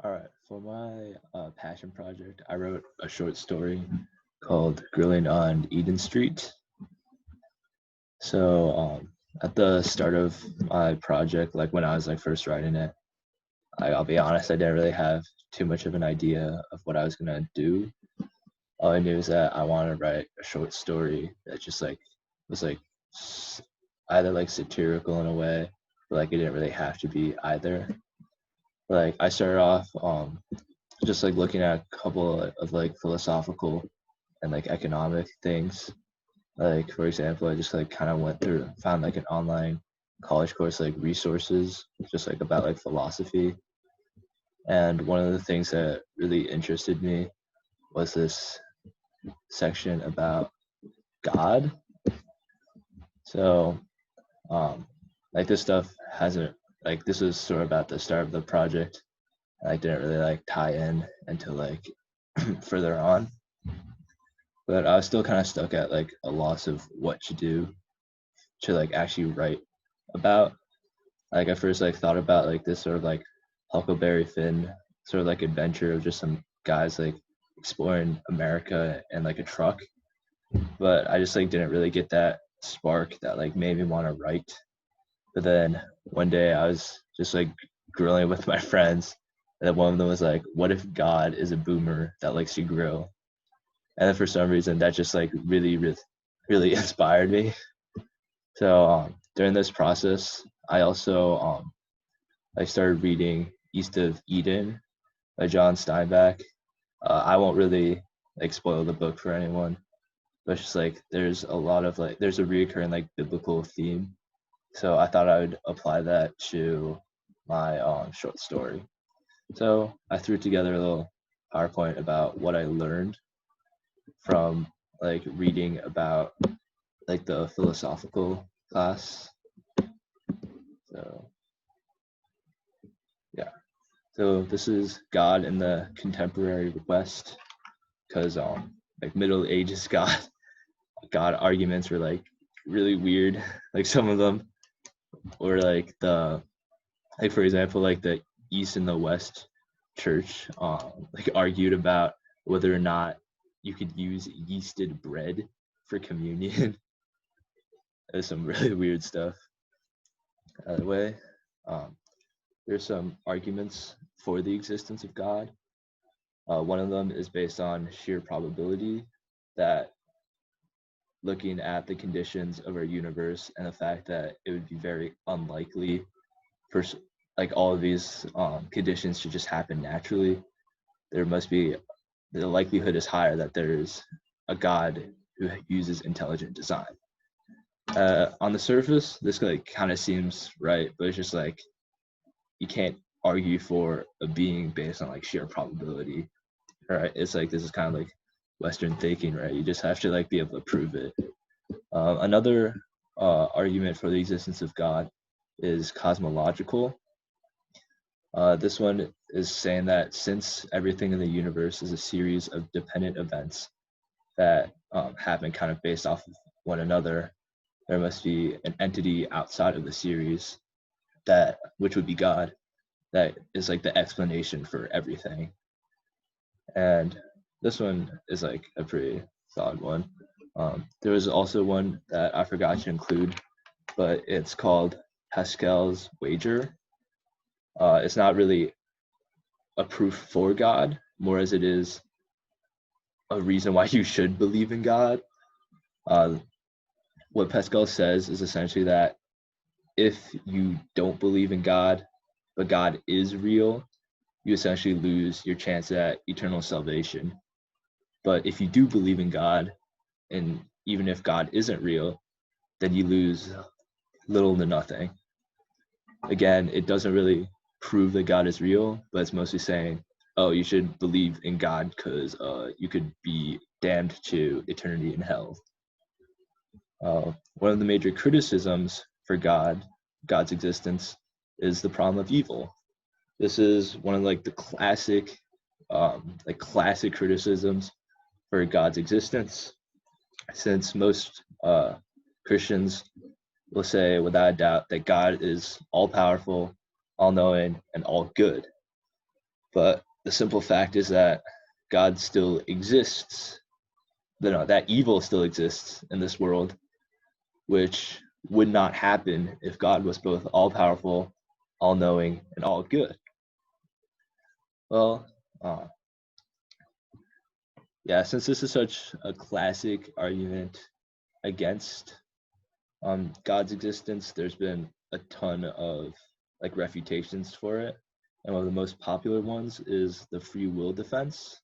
All right, for my passion project, I wrote a short story called Grilling on Eden Street. So at the start of my project, like when I was like first writing it, I'll be honest, I didn't really have too much of an idea of what I was gonna do. All I knew is that I wanted to write a short story that just like was like either like satirical in a way, but like it didn't really have to be either. Like I started off just like looking at a couple of like philosophical and like economic things. Like for example, I just like kind of went through, found like an online college course like resources, just like about like philosophy. And one of the things that really interested me was this section about God. So um, like this stuff hasn't like this was sort of about the start of the project. I didn't really like tie in until like further on, but I was still kind of stuck at like a loss of what to do to like actually write about. Like I first like thought about like this sort of like Huckleberry Finn sort of like adventure of just some guys like exploring America in like a truck, but I just like didn't really get that spark that like made me want to write. But then one day I was just like grilling with my friends, and then one of them was like, "What if God is a boomer that likes to grill?" And then for some reason that just like really inspired me. So during this process, I also I started reading East of Eden by John Steinbeck. I won't really like spoil the book for anyone, but it's just like there's a lot of like there's a reoccurring like biblical theme. So I thought I would apply that to my short story. So I threw together a little PowerPoint about what I learned from like reading about like the philosophical class. So yeah. So this is God in the contemporary West, because like Middle Ages God arguments were like really weird. Like some of them were like the like for example like the East and the West Church like argued about whether or not you could use yeasted bread for communion. There's some really weird stuff. Either way, um, there's some arguments for the existence of God. One of them is based on sheer probability, that looking at the conditions of our universe and the fact that it would be very unlikely for like all of these conditions to just happen naturally, there must be the likelihood is higher that there's a God who uses intelligent design. On the surface, this like kind of seems right, but it's just like you can't argue for a being based on like sheer probability, right? It's like this is kind of like Western thinking, right? You just have to like be able to prove it. Another argument for the existence of God is cosmological. This one is saying that since everything in the universe is a series of dependent events that happen kind of based off of one another, there must be an entity outside of the series that, which would be God, that is like the explanation for everything. And this one is like a pretty solid one. There was also one that I forgot to include, but it's called Pascal's wager. It's not really a proof for God, more as it is a reason why you should believe in God. Uh, what Pascal says is essentially that if you don't believe in God, but God is real, you essentially lose your chance at eternal salvation. But if you do believe in God, and even if God isn't real, then you lose little to nothing. Again, it doesn't really prove that God is real, but it's mostly saying, oh, you should believe in God because you could be damned to eternity in hell. One of the major criticisms for God's existence, is the problem of evil. This is one of like the classic criticisms for God's existence, since most Christians will say without a doubt that God is all powerful, all knowing, and all good. But the simple fact is that God still exists. That evil still exists in this world, which would not happen if God was both all-powerful, all-knowing, and all good. Well, yeah, since this is such a classic argument against God's existence, there's been a ton of like refutations for it. And one of the most popular ones is the free will defense.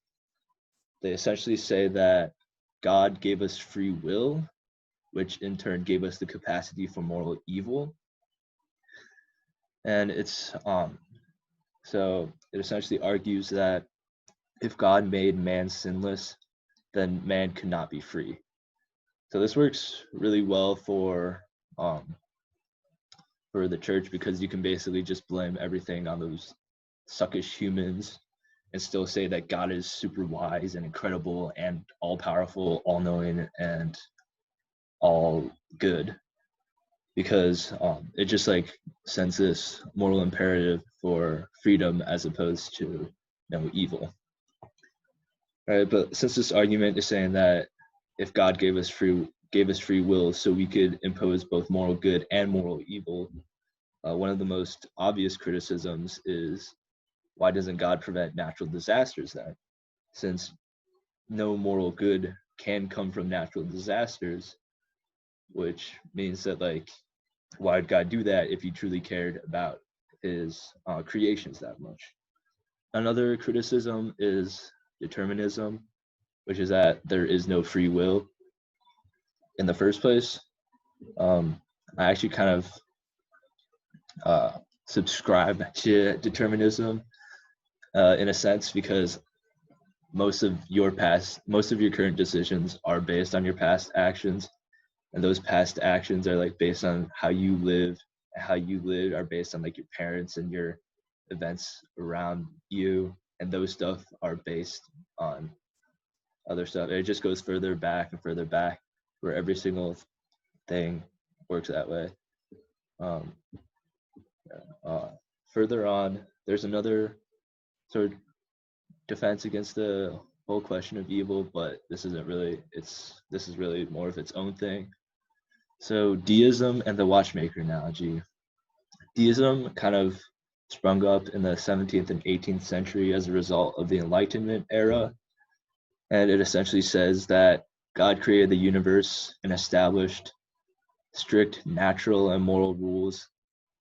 They essentially say that God gave us free will, which in turn gave us the capacity for moral evil. And it's so it essentially argues that if God made man sinless, then man could not be free. So this works really well for the church, because you can basically just blame everything on those suckish humans and still say that God is super wise and incredible and all powerful, all knowing, and all good, because it just like sends this moral imperative for freedom as opposed to evil. Right, but since this argument is saying that if God gave us free will so we could impose both moral good and moral evil, one of the most obvious criticisms is, why doesn't God prevent natural disasters then? Since no moral good can come from natural disasters, which means that like, why would God do that if he truly cared about his creations that much? Another criticism is determinism, which is that there is no free will in the first place. I actually kind of subscribe to determinism in a sense, because most of your current decisions are based on your past actions, and those past actions are like based on how you live. How you live are based on like your parents and your events around you, and those stuff are based on other stuff. It just goes further back and further back, where every single thing works that way. Further on, there's another sort of defense against the whole question of evil, but this is really more of its own thing. So deism and the watchmaker analogy. Deism kind of sprung up in the 17th and 18th century as a result of the Enlightenment era, and it essentially says that God created the universe and established strict natural and moral rules,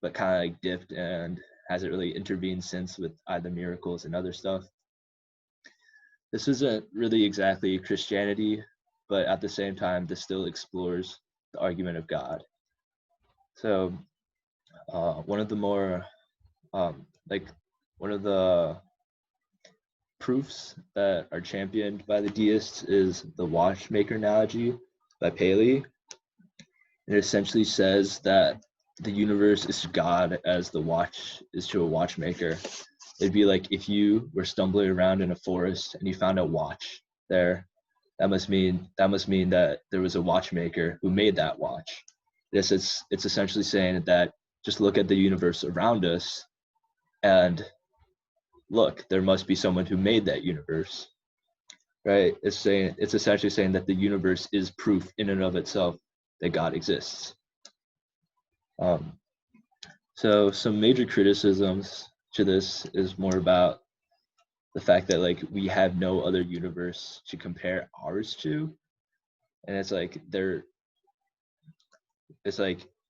but kind of like dipped and hasn't really intervened since with either miracles and other stuff. This isn't really exactly Christianity, but at the same time, this still explores the argument of God. So one of the more one of the proofs that are championed by the deists is the watchmaker analogy by Paley. It essentially says that the universe is to God as the watch is to a watchmaker. It'd be like if you were stumbling around in a forest and you found a watch there, that must mean that there was a watchmaker who made that watch. Yes, it's essentially saying that just look at the universe around us and look, there must be someone who made that universe. Right? It's essentially saying that the universe is proof in and of itself that God exists. So some major criticisms to this is more about the fact that like we have no other universe to compare ours to, and it's like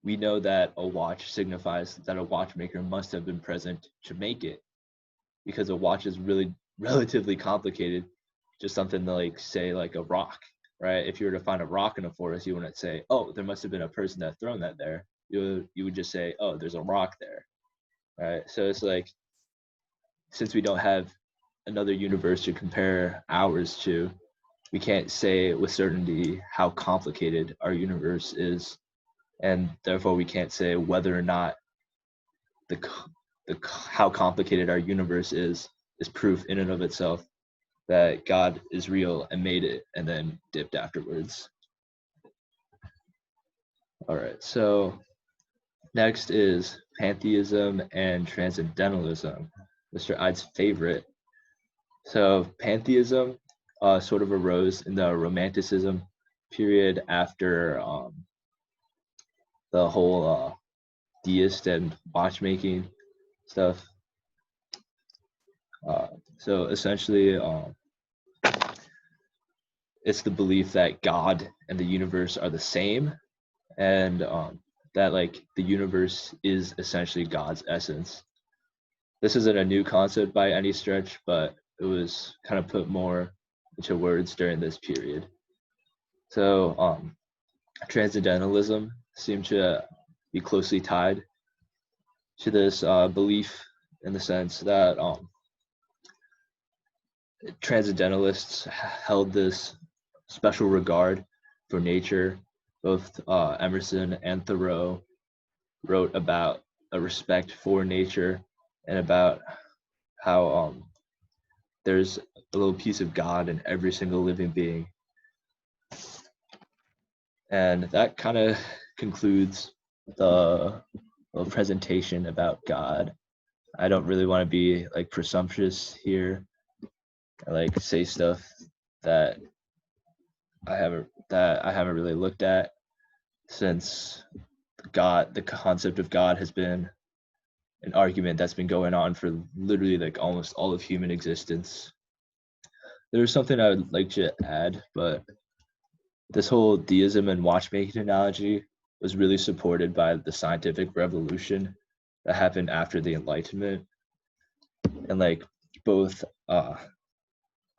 we know that a watch signifies that a watchmaker must have been present to make it, because a watch is really relatively complicated, just something to like say like a rock, right? If you were to find a rock in a forest, you wouldn't say, oh, there must have been a person that thrown that there. You would just say, oh, there's a rock there, right? So it's like, since we don't have another universe to compare ours to, we can't say with certainty how complicated our universe is, and therefore we can't say whether or not how complicated our universe is proof in and of itself that God is real and made it and then dipped afterwards. All right, so next is pantheism and transcendentalism, Mr. Ide's favorite. So pantheism sort of arose in the Romanticism period after the whole deist and watchmaking stuff. So essentially, it's the belief that God and the universe are the same, and that like the universe is essentially God's essence. This isn't a new concept by any stretch, but it was kind of put more into words during this period. So transcendentalism seemed to be closely tied to this belief in the sense that transcendentalists held this special regard for nature. Both Emerson and Thoreau wrote about a respect for nature and about how there's a little piece of God in every single living being. And that kind of concludes the little presentation about God. I don't really want to be like presumptuous here. I like say stuff that I haven't really looked at, since God, the concept of God, has been an argument that's been going on for literally like almost all of human existence. There's something I would like to add, but this whole deism and watchmaking analogy was really supported by the scientific revolution that happened after the Enlightenment. And like both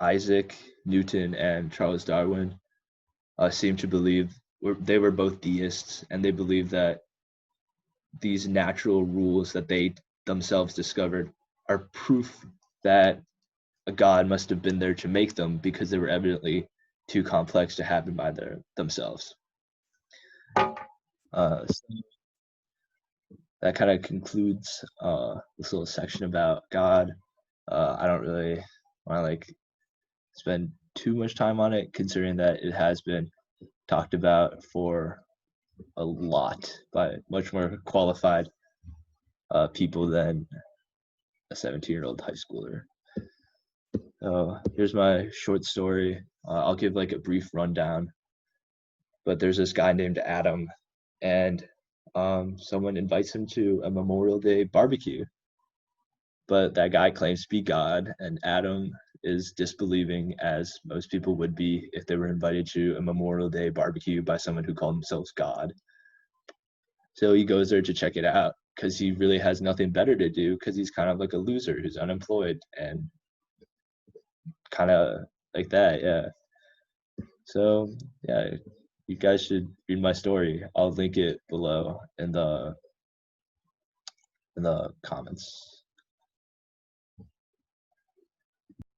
Isaac Newton and Charles Darwin seem to believe they were both deists, and they believed that these natural rules that they themselves discovered are proof that a god must have been there to make them, because they were evidently too complex to happen by themselves. So that kind of concludes this little section about God. I don't really want to like spend too much time on it, considering that it has been talked about for a lot by much more qualified people than a 17-year-old high schooler. Here's my short story. I'll give like a brief rundown. But there's this guy named Adam, and someone invites him to a Memorial Day barbecue. But that guy claims to be God, and Adam is disbelieving, as most people would be if they were invited to a Memorial Day barbecue by someone who called themselves God. So he goes there to check it out because he really has nothing better to do, because he's kind of like a loser who's unemployed and kind of like that. Yeah. So yeah, you guys should read my story. I'll link it below in the comments.